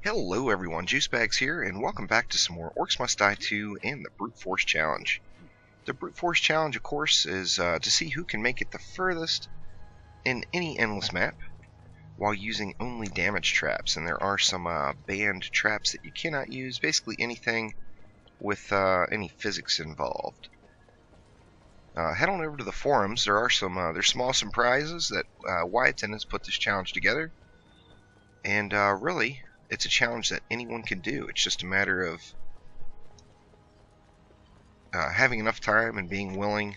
Hello everyone, Juicebags here, and welcome back to some more Orcs Must Die 2 and the Brute Force Challenge. The Brute Force Challenge, of course, is to see who can make it the furthest in any endless map while using only damage traps. And there are some banned traps that you cannot use, basically anything with any physics involved. Head on over to the forums. There are some there's some awesome prizes that Wyatan has put this challenge together, and really, it's a challenge that anyone can do. It's just a matter of having enough time and being willing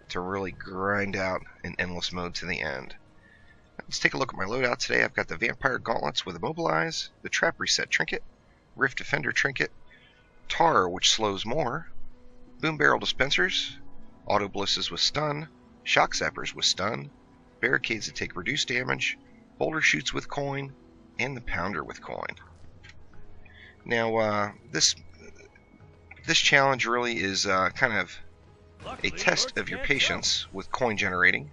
to really grind out an endless mode to the end. Let's take a look at my loadout today. I've got the Vampire Gauntlets with Immobilize, the Trap Reset Trinket, Rift Defender Trinket, Tar, which slows more, Boom Barrel Dispensers, Auto Blisses with Stun, Shock Zappers with Stun, Barricades that take reduced damage, Boulder Shoots with Coin, and the Pounder with Coin. Now, this challenge really is kind of a test of your patience with coin generating.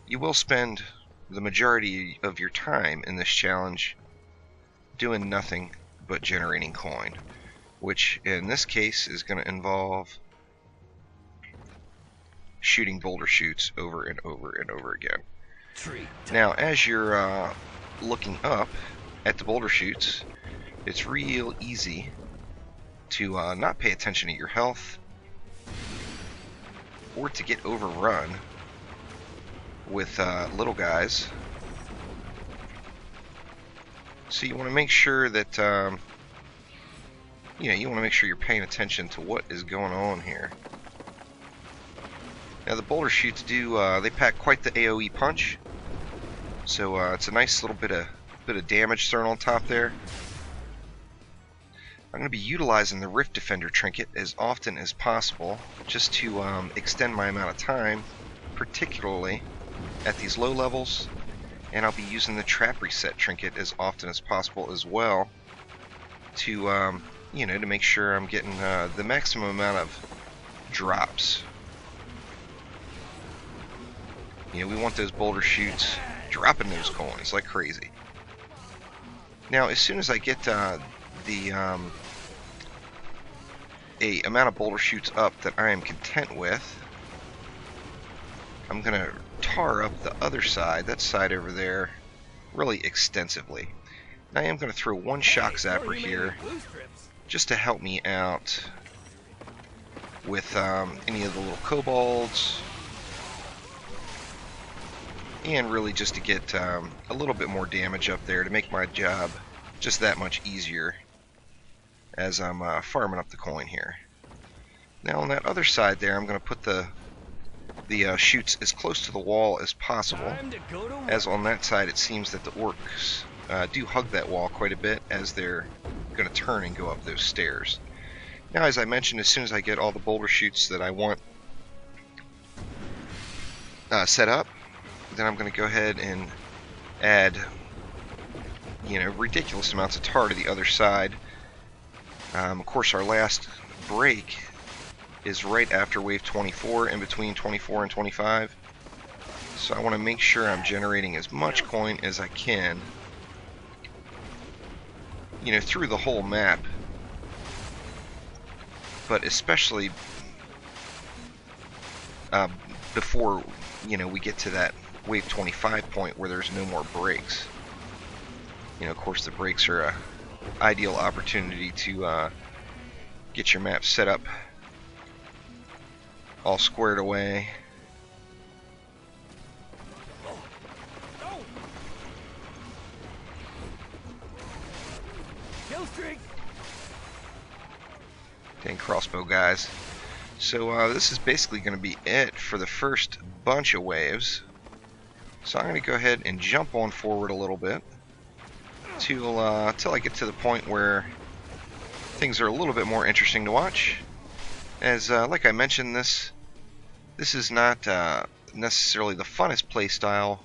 You will spend the majority of your time in this challenge doing nothing but generating coin, which in this case is going to involve shooting boulder shoots over and over and over again. Now, as you're looking up at the boulder shoots, it's real easy to not pay attention to your health or to get overrun with little guys. So you want to make sure that you want to make sure you're paying attention to what is going on here. Now the boulder shoots they pack quite the AoE punch. So it's a nice little bit of damage thrown on top there. I'm going to be utilizing the Rift Defender Trinket as often as possible, just to extend my amount of time, particularly at these low levels. And I'll be using the Trap Reset Trinket as often as possible as well, to to make sure I'm getting the maximum amount of drops. We want those boulder shoots dropping those coins like crazy. Now, as soon as I get the amount of boulder shoots up that I am content with, I'm gonna tar up the other side, that side over there, really extensively. Now I am gonna throw one shock zapper here, just to help me out with any of the little kobolds, and really just to get a little bit more damage up there to make my job just that much easier as I'm farming up the coin here. Now on that other side there, I'm going to put the shoots as close to the wall as possible, as on that side it seems that the orcs do hug that wall quite a bit as they're going to turn and go up those stairs. Now, as I mentioned, as soon as I get all the boulder shoots that I want set up, then I'm going to go ahead and add ridiculous amounts of tar to the other side. Of course, our last break is right after wave 24, in between 24 and 25. So I want to make sure I'm generating as much coin as I can, through the whole map, but especially before we get to that wave 25 point where there's no more breaks. Of course, the breaks are a ideal opportunity to get your map set up all squared away. Dang crossbow guys. So this is basically going to be it for the first bunch of waves. So I'm going to go ahead and jump on forward a little bit till I get to the point where things are a little bit more interesting to watch. As like I mentioned, this is not necessarily the funnest playstyle,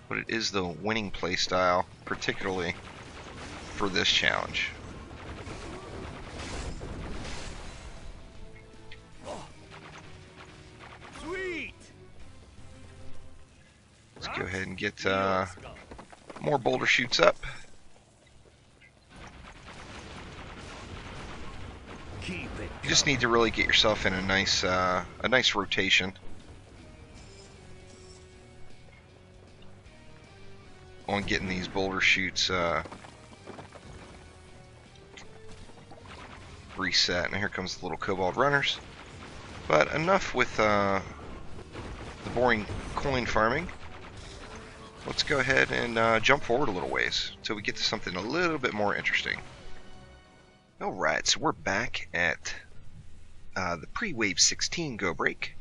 but it is the winning playstyle, particularly for this challenge. Let's go ahead and get more boulder shoots up. You just need to really get yourself in a nice rotation on getting these boulder chutes reset. Now here comes the little kobold runners. But enough with the boring coin farming. Let's go ahead and jump forward a little ways till we get to something a little bit more interesting. Alright, so we're back at the pre-Wave 16 go break.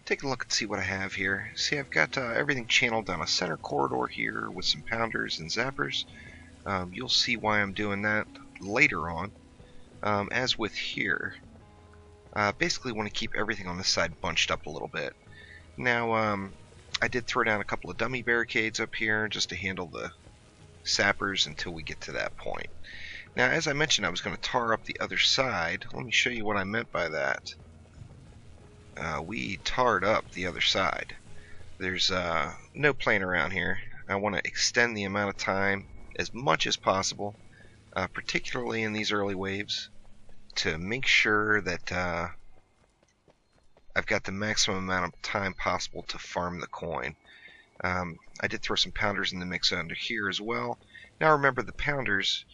Take a look and see what I have here. See, I've got everything channeled down a center corridor here with some pounders and zappers. You'll see why I'm doing that later on. As with here, basically want to keep everything on this side bunched up a little bit. Now, I did throw down a couple of dummy barricades up here just to handle the sappers until we get to that point. Now, as I mentioned, I was going to tar up the other side. Let me show you what I meant by that. We tarred up the other side. There's no playing around here. I want to extend the amount of time as much as possible, particularly in these early waves, to make sure that I've got the maximum amount of time possible to farm the coin. I did throw some pounders in the mix under here as well. Now remember, the pounders,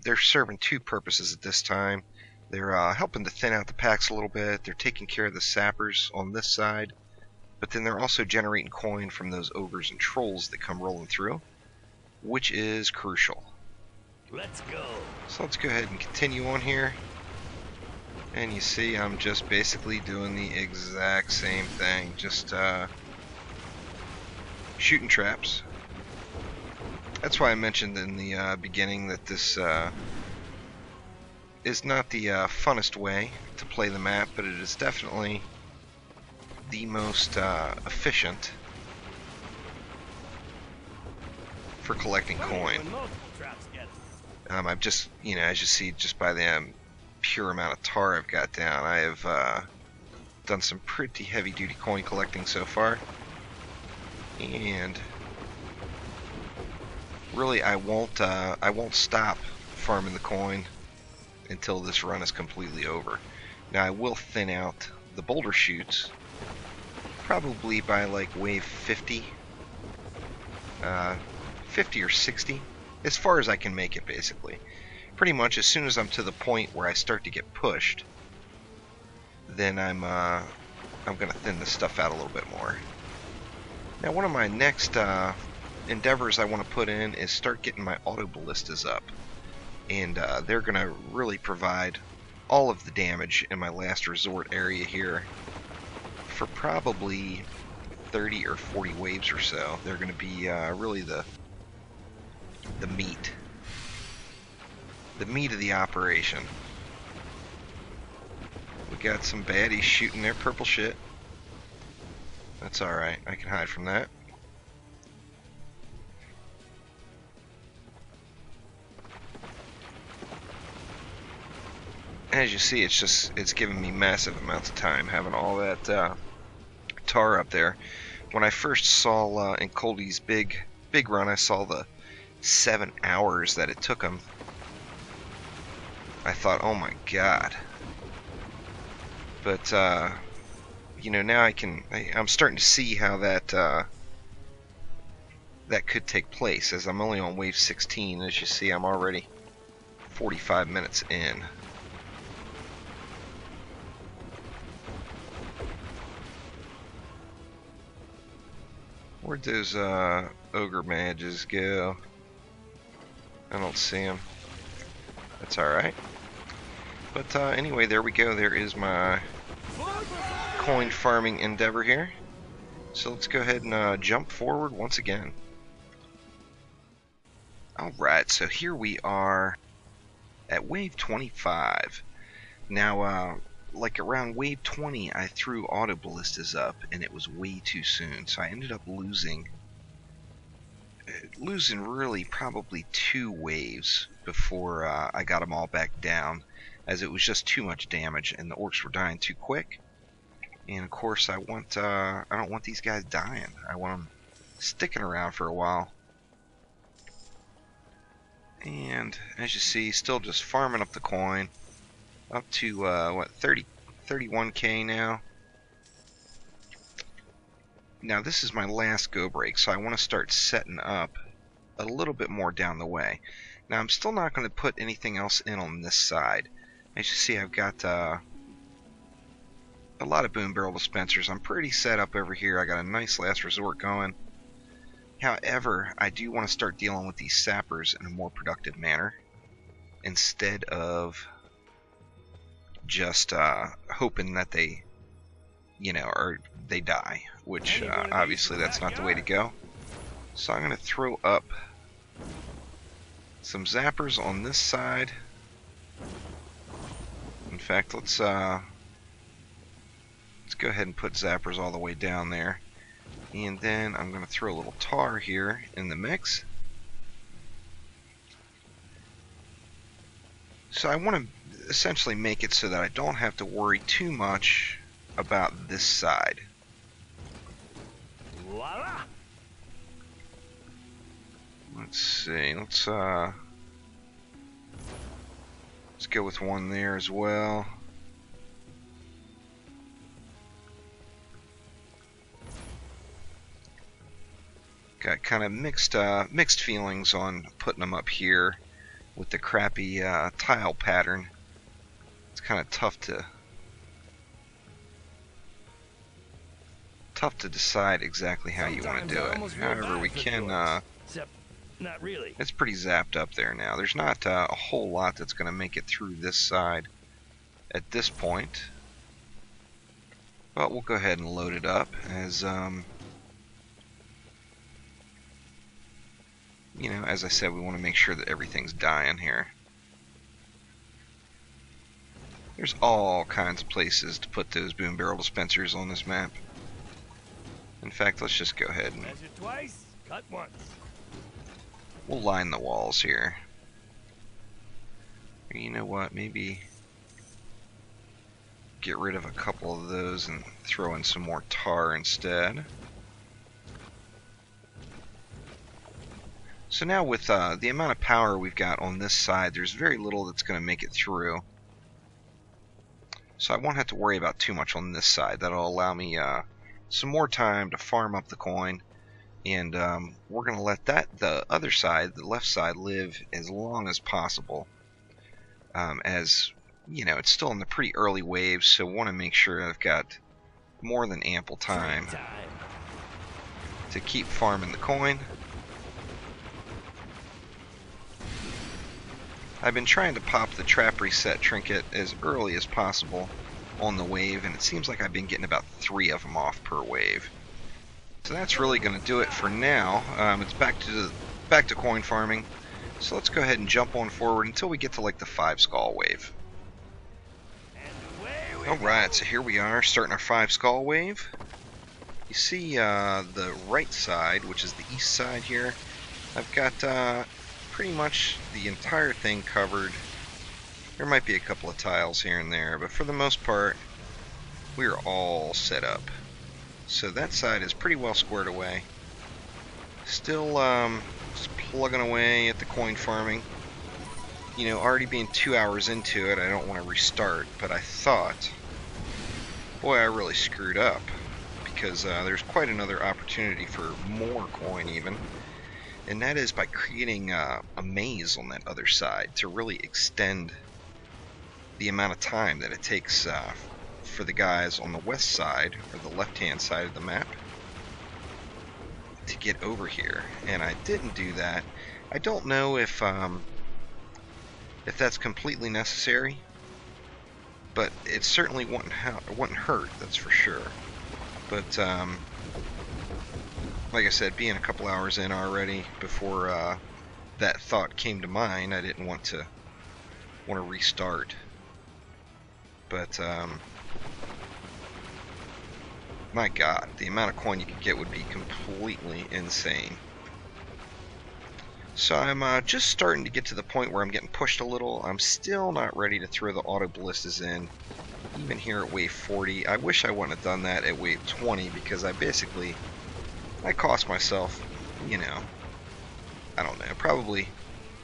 they're serving two purposes at this time. They're helping to thin out the packs a little bit. They're taking care of the sappers on this side, but then they're also generating coin from those ogres and trolls that come rolling through, which is crucial. Let's go. So let's go ahead and continue on here. And you see I'm just basically doing the exact same thing, just shooting traps. That's why I mentioned in the beginning that this is not the funnest way to play the map, but it is definitely the most efficient for collecting coin. I've just, as you see, just by the pure amount of tar I've got down, I have done some pretty heavy-duty coin collecting so far, and really I won't stop farming the coin until this run is completely over. Now I will thin out the boulder chutes probably by like wave 50, 50 or 60, as far as I can make it basically. Pretty much as soon as I'm to the point where I start to get pushed, then I'm gonna thin this stuff out a little bit more. Now one of my next endeavors I want to put in is start getting my auto ballistas up, and they're gonna really provide all of the damage in my last resort area here for probably 30 or 40 waves or so. They're gonna be really the meat. The meat of the operation. We got some baddies shooting their purple shit. That's alright, I can hide from that. As you see, it's giving me massive amounts of time having all that tar up there. When I first saw in Coldie's big run, I saw the 7 hours that it took him. I thought, oh my god. But now I'm starting to see how that that could take place, as I'm only on wave 16. As you see, I'm already 45 minutes in. Where'd those ogre mages go? I don't see them. That's alright. But anyway, there we go. There is my coin farming endeavor here. So let's go ahead and jump forward once again. Alright, so here we are at wave 25. Now, like around wave 20, I threw auto ballistas up, and it was way too soon. So I ended up losing really probably 2 waves before I got them all back down, as it was just too much damage and the orcs were dying too quick. And of course I don't want these guys dying. I want them sticking around for a while. And as you see, still just farming up the coin. Up to, what, 31k now. Now this is my last go break, so I want to start setting up a little bit more down the way. Now I'm still not going to put anything else in on this side. As you see, I've got a lot of boom barrel dispensers. I'm pretty set up over here. I got a nice last resort going. However, I do want to start dealing with these sappers in a more productive manner instead of just hoping that they, or they die, which obviously that's not the way to go. So I'm going to throw up some zappers on this side. In fact, let's go ahead and put zappers all the way down there. And then I'm going to throw a little tar here in the mix. So I want to essentially make it so that I don't have to worry too much about this side. Voila! Let's see, let's go with one there as well. Got kind of mixed feelings on putting them up here with the crappy tile pattern. It's kind of tough to decide exactly how you want to do it. However, we can. Except, not really. It's pretty zapped up there now. There's not a whole lot that's going to make it through this side at this point, but we'll go ahead and load it up as as I said, we want to make sure that everything's dying here. There's all kinds of places to put those boom barrel dispensers on this map. In fact, let's just go ahead and Measure twice, cut once. we'll line the walls here. Or you know what, maybe get rid of a couple of those and throw in some more tar instead. So now with the amount of power we've got on this side, there's very little that's going to make it through. So I won't have to worry about too much on this side. That'll allow me some more time to farm up the coin. And we're going to let the other side, the left side, live as long as possible. As, it's still in the pretty early waves, so I want to make sure I've got more than ample time to keep farming the coin. I've been trying to pop the trap reset trinket as early as possible on the wave, and it seems like I've been getting about 3 of them off per wave. So that's really going to do it for now. It's back to coin farming. So let's go ahead and jump on forward until we get to like the 5 skull wave. Alright, so here we are starting our 5 skull wave. You see the right side, which is the east side here. I've got pretty much the entire thing covered. There might be a couple of tiles here and there, but for the most part, we are all set up. So that side is pretty well squared away. Still just plugging away at the coin farming. Already being 2 hours into it, I don't want to restart, but I thought, boy, I really screwed up, because there's quite another opportunity for more coin even. And that is by creating a maze on that other side to really extend the amount of time that it takes for the guys on the west side, or the left-hand side of the map, to get over here. And I didn't do that. I don't know if that's completely necessary, but it certainly wouldn't hurt, that's for sure. But like I said, being a couple hours in already before that thought came to mind, I didn't want to restart. But my God, the amount of coin you could get would be completely insane. So I'm just starting to get to the point where I'm getting pushed a little. I'm still not ready to throw the auto ballistas in, even here at wave 40. I wish I wouldn't have done that at wave 20, because I cost myself, I don't know, probably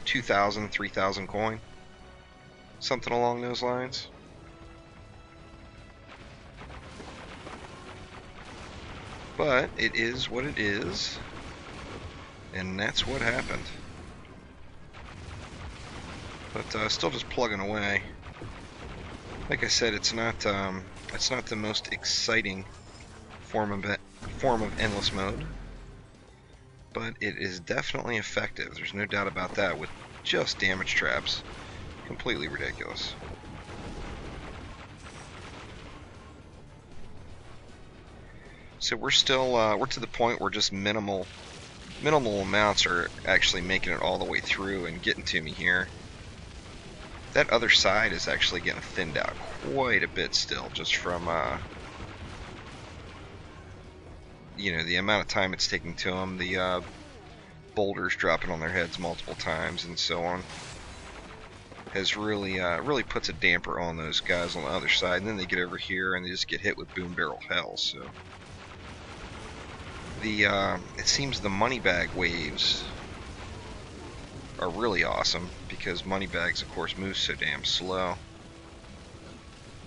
2,000, 3,000 coin. Something along those lines. But it is what it is, and that's what happened. But still just plugging away. Like I said, it's not the most exciting form of endless mode, but it is definitely effective. There's no doubt about that. With just damage traps, completely ridiculous. So we're still we're to the point where just minimal amounts are actually making it all the way through and getting to me here. That other side is actually getting thinned out quite a bit still, just from you know, the amount of time it's taking to them, the boulders dropping on their heads multiple times, and so on. Has really really puts a damper on those guys on the other side, and then they get over here and they just get hit with boom barrel hell. So the it seems the money bag waves are really awesome, because money bags, of course, move so damn slow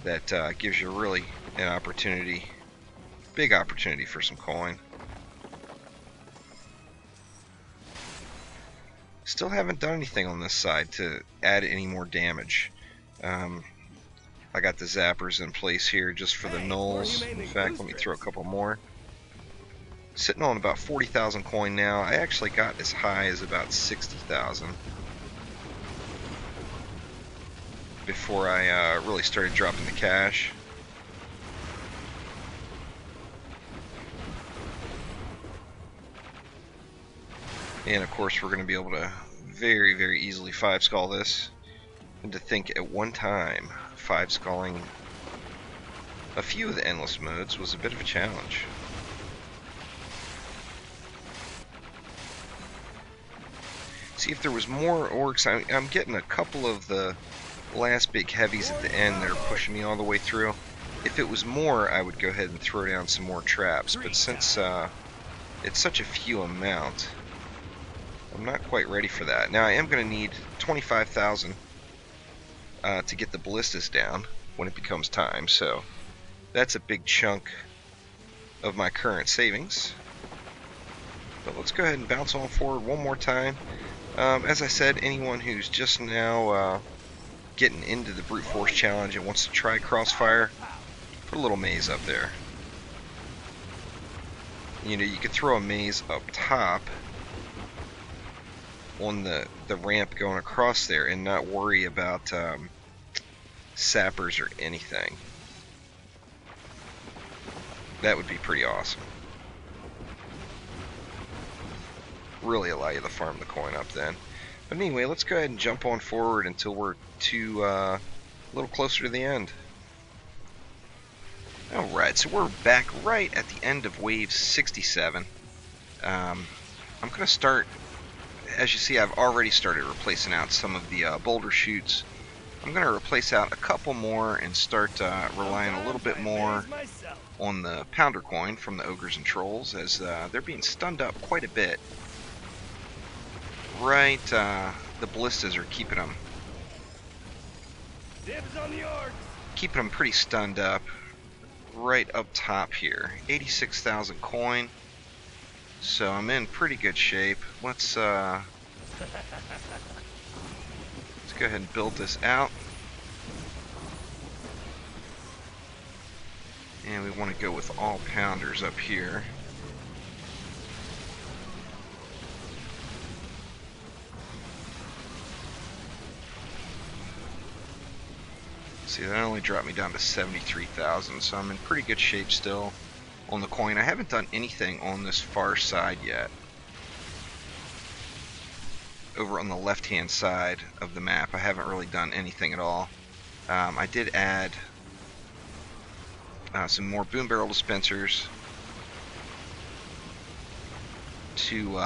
that gives you really an opportunity, big opportunity for some coin. Still haven't done anything on this side to add any more damage. I got the zappers in place here just for the nulls. In fact, let me throw a couple more. Sitting on about 40,000 coin now. I actually got as high as about 60,000 before I really started dropping the cash. And of course we're going to be able to very, very easily 5-skull this. And to think at one time 5-skulling a few of the endless modes was a bit of a challenge. See, if there was more orcs, I'm getting a couple of the last big heavies at the end that are pushing me all the way through. If it was more, I would go ahead and throw down some more traps, but since it's such a few amount, I'm not quite ready for that. Now I am going to need 25,000 to get the ballistas down when it becomes time, so that's a big chunk of my current savings. But let's go ahead and bounce on forward one more time. As I said, anyone who's just now getting into the brute force challenge and wants to try Crossfire, put a little maze up there. You know, you could throw a maze up top on the ramp going across there and not worry about sappers or anything. That would be pretty awesome. Really allow you to farm the coin up then. But anyway, let's go ahead and jump on forward until we're a little closer to the end. Alright, so we're back right at the end of wave 67. I'm going to start, as you see, I've already started replacing out some of the boulder chutes. I'm going to replace out a couple more and start relying a little bit more on the pounder coin from the ogres and trolls, as they're being stunned up quite a bit. Right, the ballistas are keeping them pretty stunned up. Right up top here, 86,000 coin. So I'm in pretty good shape. Let's go ahead and build this out. And we want to go with all pounders up here. See, that only dropped me down to 73,000, so I'm in pretty good shape still on the coin. I haven't done anything on this far side yet. Over on the left-hand side of the map, I haven't really done anything at all. I did add some more boom barrel dispensers to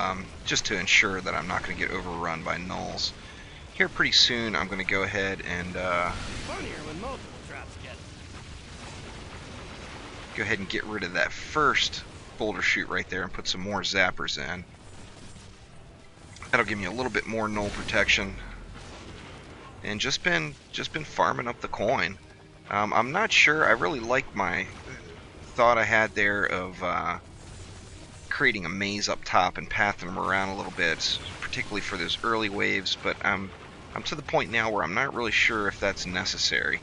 just to ensure that I'm not going to get overrun by nulls. Here pretty soon I'm going to go ahead and go ahead and get rid of that first boulder chute right there and put some more zappers in. That'll give me a little bit more null protection. and just been farming up the coin. I'm not sure. I really like my thought I had there of creating a maze up top and pathing them around a little bit, particularly for those early waves. But I'm to the point now where I'm not really sure if that's necessary.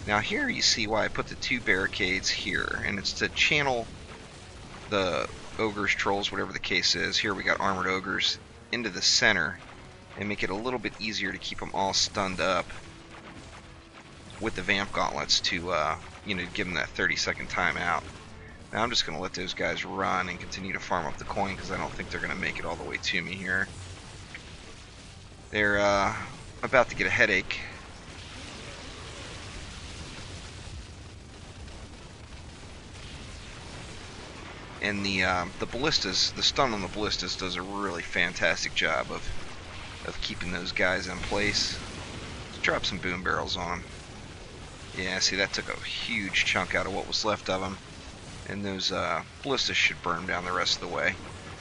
Now here you see why I put the 2 barricades here, and it's to channel the ogres, trolls, whatever the case is. Here we got armored ogres into the center and make it a little bit easier to keep them all stunned up with the vamp gauntlets to you know, give them that 30-second timeout. Now I'm just going to let those guys run and continue to farm up the coin because I don't think they're going to make it all the way to me here. They're about to get a headache. And the ballistas, the stun on the ballistas does a really fantastic job of keeping those guys in place. Let's drop some boom barrels on them. Yeah, see, that took a huge chunk out of what was left of them. And those ballistas should burn down the rest of the way.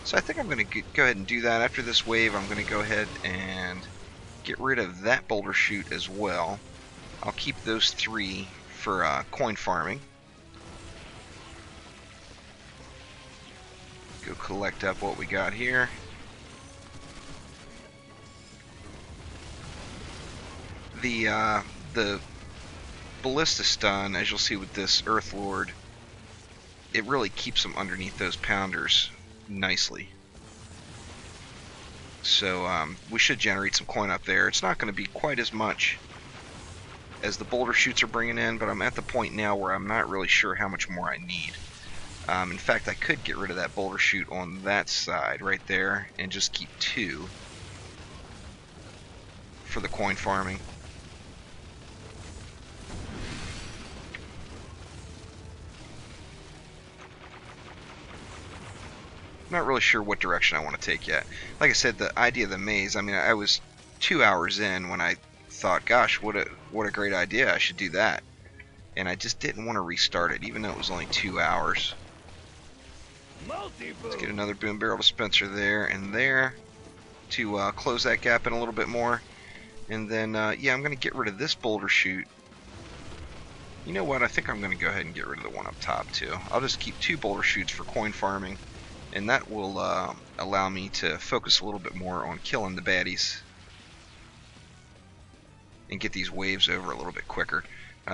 So I think I'm going to go ahead and do that. After this wave, I'm going to go ahead and get rid of that boulder chute as well. I'll keep those 3 for coin farming. Go collect up what we got here. The ballista stun, as you'll see with this Earth Lord, it really keeps them underneath those pounders nicely. So we should generate some coin up there. It's not going to be quite as much as the boulder chutes are bringing in, but I'm at the point now where I'm not really sure how much more I need. In fact, I could get rid of that boulder chute on that side right there and just keep 2 for the coin farming. Not really sure what direction I want to take yet. Like I said, the idea of the maze, I mean, I was 2 hours in when I thought, gosh, what a great idea, I should do that. And I just didn't want to restart it, even though it was only 2 hours. Let's get another boom barrel dispenser there and there to close that gap in a little bit more. And then, yeah, I'm going to get rid of this boulder chute. You know what, I think I'm going to go ahead and get rid of the one up top too. I'll just keep 2 boulder chutes for coin farming. And that will allow me to focus a little bit more on killing the baddies and get these waves over a little bit quicker.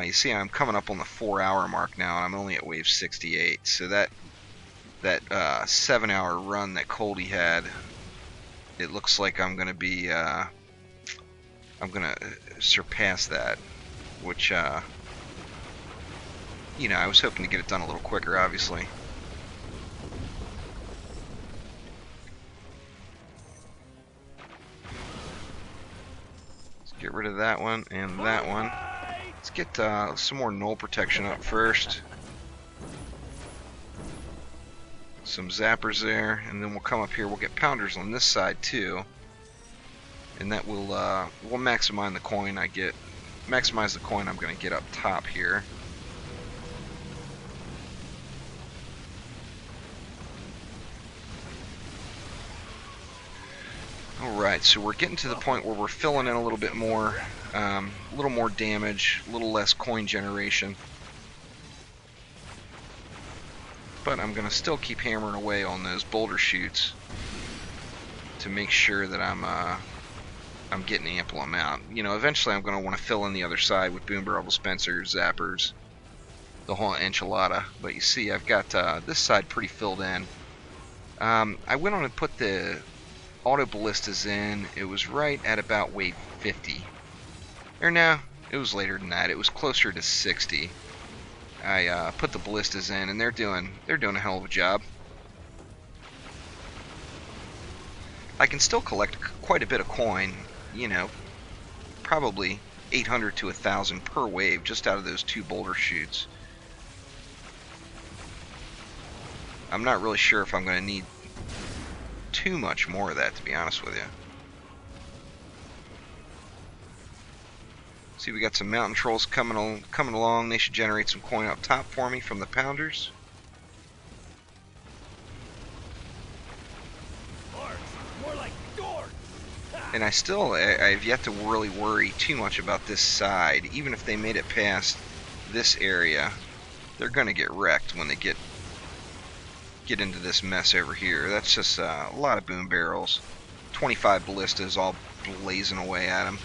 You see I'm coming up on the 4-hour mark now, and I'm only at wave 68. So that 7-hour run that Coldy had, it looks like I'm going to be I'm going to surpass that, which you know, I was hoping to get it done a little quicker, obviously. Get rid of that one and that one. Let's get some more null protection up first. Some zappers there, and then we'll come up here. We'll get pounders on this side too, and that will maximize the coin I get. Maximize the coin I'm going to get up top here. Alright, so we're getting to the point where we're filling in a little bit more, a little more damage, a little less coin generation. But I'm going to still keep hammering away on those boulder chutes to make sure that I'm getting ample amount. You know, eventually I'm going to want to fill in the other side with boom barrel dispensers, zappers, the whole enchilada. But you see, I've got this side pretty filled in. I went on and put the auto ballistas in. It was right at about wave 50. Or no, it was later than that. It was closer to 60. I put the ballistas in, and they're doing a hell of a job. I can still collect quite a bit of coin, you know, probably 800 to 1,000 per wave just out of those 2 boulder chutes. I'm not really sure if I'm going to need too much more of that, to be honest with you. See, we got some mountain trolls coming along. They should generate some coin up top for me from the pounders. More like dorks. And And I've yet to really worry too much about this side. Even if they made it past this area, they're going to get wrecked when they get into this mess over here. That's just a lot of boom barrels. 25 ballistas all blazing away at them.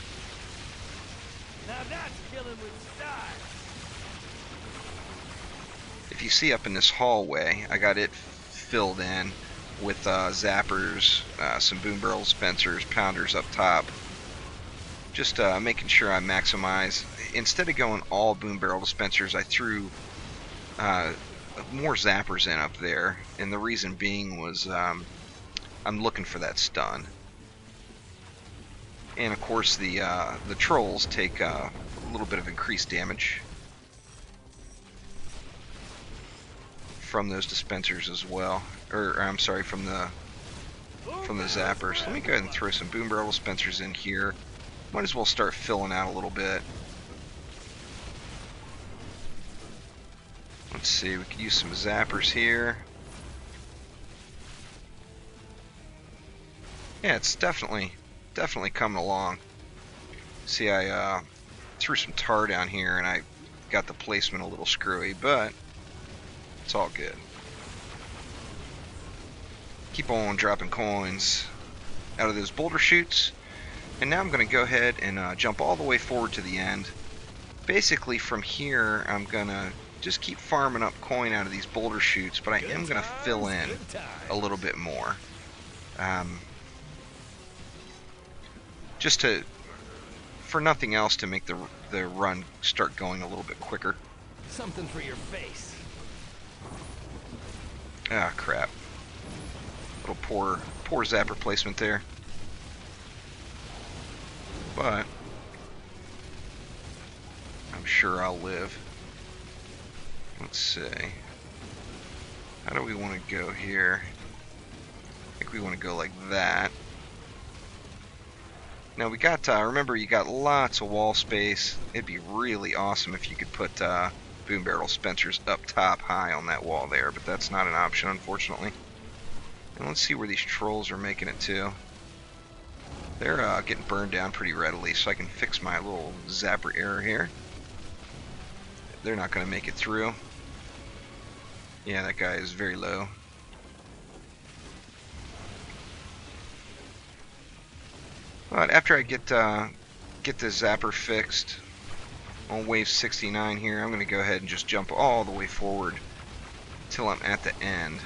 Now that's killing with style. If you see up in this hallway, I got it filled in with zappers, some boom barrel dispensers, pounders up top. Just making sure I maximize. Instead of going all boom barrel dispensers, I threw more zappers in up there, and the reason being was I'm looking for that stun. And of course the trolls take a little bit of increased damage from those dispensers as well, or I'm sorry, from the zappers. Let me go ahead and throw some boom barrel dispensers in here. Might as well start filling out a little bit. Let's see, we could use some zappers here. Yeah, it's definitely coming along. See, I threw some tar down here and I got the placement a little screwy, but it's all good. Keep on dropping coins out of those boulder chutes. And now I'm going to go ahead and jump all the way forward to the end. Basically from here I'm going to just keep farming up coin out of these boulder chutes, but I am going to fill in a little bit more. Just for nothing else, to make the run start going a little bit quicker. Something for your face. Ah, crap. Little poor zapper placement there. But I'm sure I'll live. Let's see. How do we want to go here? I think we want to go like that. Now we got, remember, you got lots of wall space. It'd be really awesome if you could put boom barrel dispensers up top high on that wall there, but that's not an option, unfortunately. And let's see where these trolls are making it to. They're getting burned down pretty readily, so I can fix my little zapper error here. They're not going to make it through. Yeah, that guy is very low. But after I get the zapper fixed on wave 69 here, I'm going to go ahead and just jump all the way forward till I'm at the end.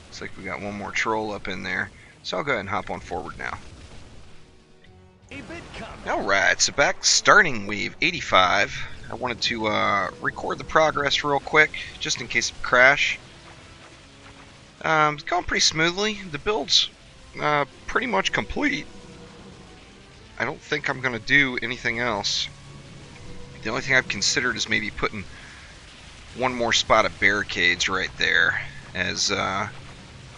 Looks like we got one more troll up in there, so I'll go ahead and hop on forward now. Alright, so back starting wave 85. I wanted to record the progress real quick, just in case of a crash. It's going pretty smoothly. The build's pretty much complete. I don't think I'm going to do anything else. The only thing I've considered is maybe putting one more spot of barricades right there, as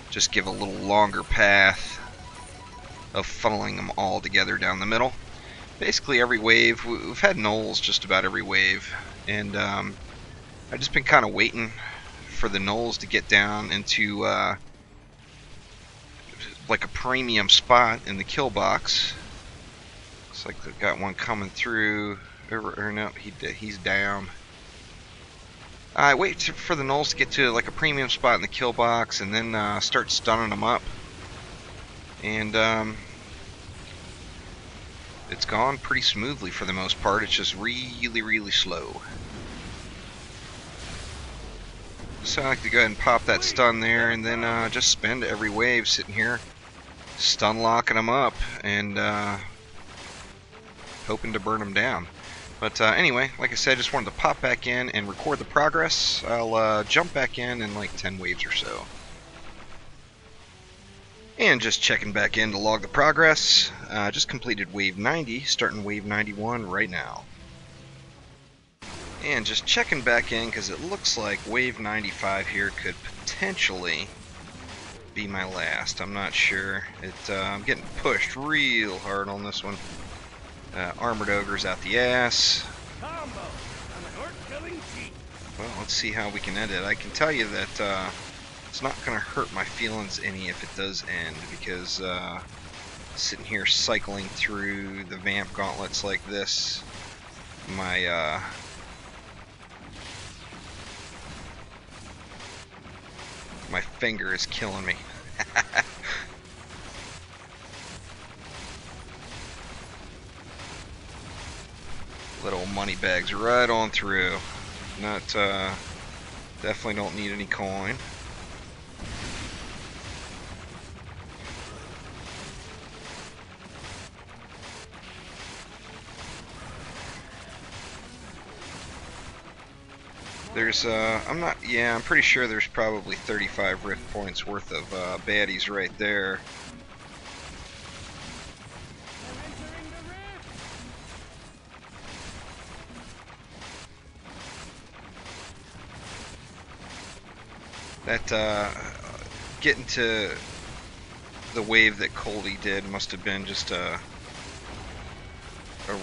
just give a little longer path of funneling them all together down the middle. Basically every wave, we've had gnolls just about every wave, and I've just been kind of waiting for the gnolls to get down into like a premium spot in the kill box. Looks like they've got one coming through, or no, he's down. I wait for the gnolls to get to like a premium spot in the kill box, and then start stunning them up. And it's gone pretty smoothly for the most part. It's just really slow. So I like to go ahead and pop that stun there, and then just spend every wave sitting here stun locking them up and hoping to burn them down. But anyway, like I said, just wanted to pop back in and record the progress. I'll jump back in like 10 waves or so. And just checking back in to log the progress. Just completed wave 90, starting wave 91 right now. And just checking back in because it looks like wave 95 here could potentially be my last. I'm not sure. I'm getting pushed real hard on this one. Armored ogres out the ass. Combo. I'm an orc killing cheat. Well, let's see how we can end it. I can tell you that it's not going to hurt my feelings any if it does end, because sitting here cycling through the vamp gauntlets like this, my my finger is killing me. Little money bags right on through. Not definitely don't need any coin. There's I'm pretty sure there's probably 35 rift points worth of baddies right there. That getting to the wave that Coldy did must have been just a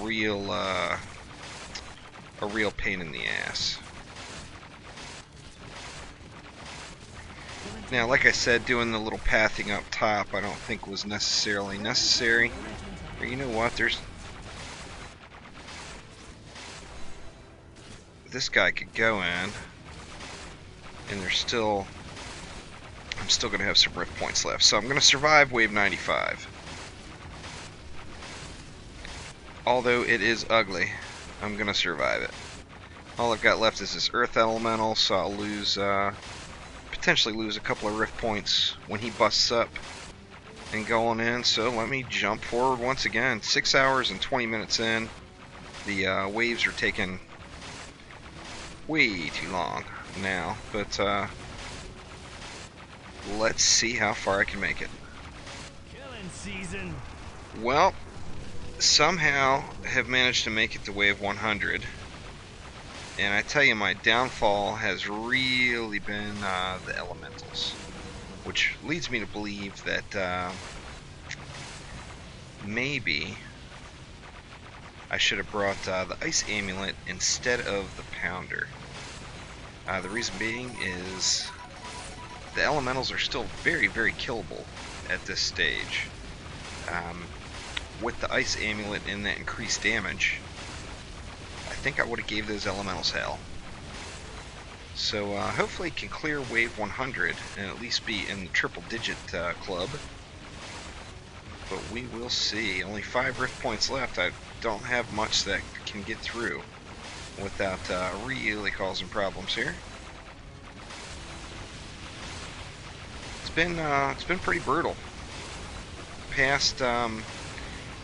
real pain in the ass. Now, like I said, doing the little pathing up top I don't think was necessarily necessary. Or you know what, this guy could go in, and I'm still going to have some rift points left. So I'm going to survive wave 95. Although it is ugly, I'm going to survive it. All I've got left is this earth elemental, so I'll lose, potentially lose a couple of rift points when he busts up and going in. So let me jump forward once again. 6 hours and 20 minutes in. The waves are taking way too long now, but let's see how far I can make it. Killing season. Well, somehow have managed to make it to wave 100, and I tell you, my downfall has really been the elementals, which leads me to believe that maybe I should have brought the ice amulet instead of the pounder. The reason being is the elementals are still very, very killable at this stage. With the ice amulet and that increased damage, I think I would have gave those elementals hell. So hopefully can clear wave 100 and at least be in the triple digit club. But we will see. Only 5 rift points left. I don't have much that can get through without really causing problems here. It's been pretty brutal. Past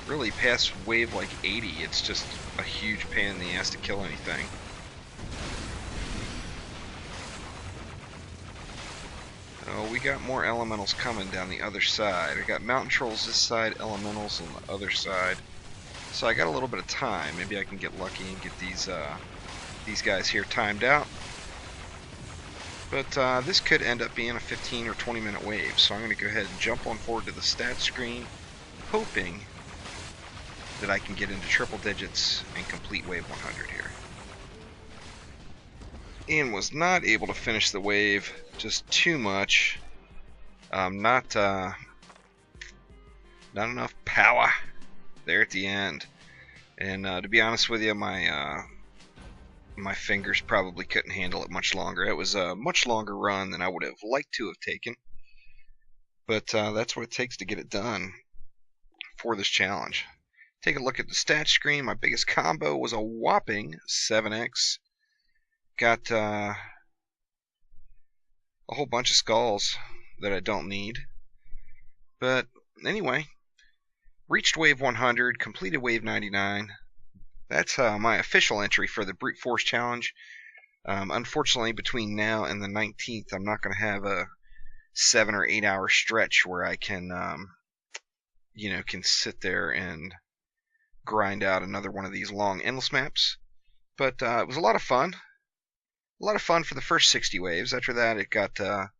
really past wave like 80, it's just a huge pain in the ass to kill anything. Oh, we got more elementals coming down the other side. I got mountain trolls this side, elementals on the other side. So I got a little bit of time. Maybe I can get lucky and get these guys here timed out. But this could end up being a 15 or 20 minute wave. So I'm going to go ahead and jump on forward to the stat screen, hoping that I can get into triple digits and complete wave 100 here. And was not able to finish the wave, just too much. Not enough power there at the end. And to be honest with you, my fingers probably couldn't handle it much longer. It was a much longer run than I would have liked to have taken. But that's what it takes to get it done for this challenge. Take a look at the stat screen. My biggest combo was a whopping 7x. Got a whole bunch of skulls that I don't need. But anyway, reached wave 100, completed wave 99. That's my official entry for the Brute Force Challenge. Unfortunately, between now and the 19th, I'm not going to have a 7 or 8 hour stretch where I can, can sit there and grind out another one of these long endless maps. But it was a lot of fun. A lot of fun for the first 60 waves. After that, it got a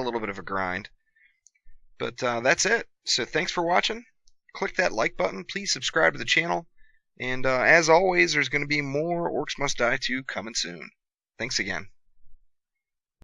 little bit of a grind. But that's it. So thanks for watching. Click that like button. Please subscribe to the channel. And as always, there's going to be more Orcs Must Die 2 coming soon. Thanks again.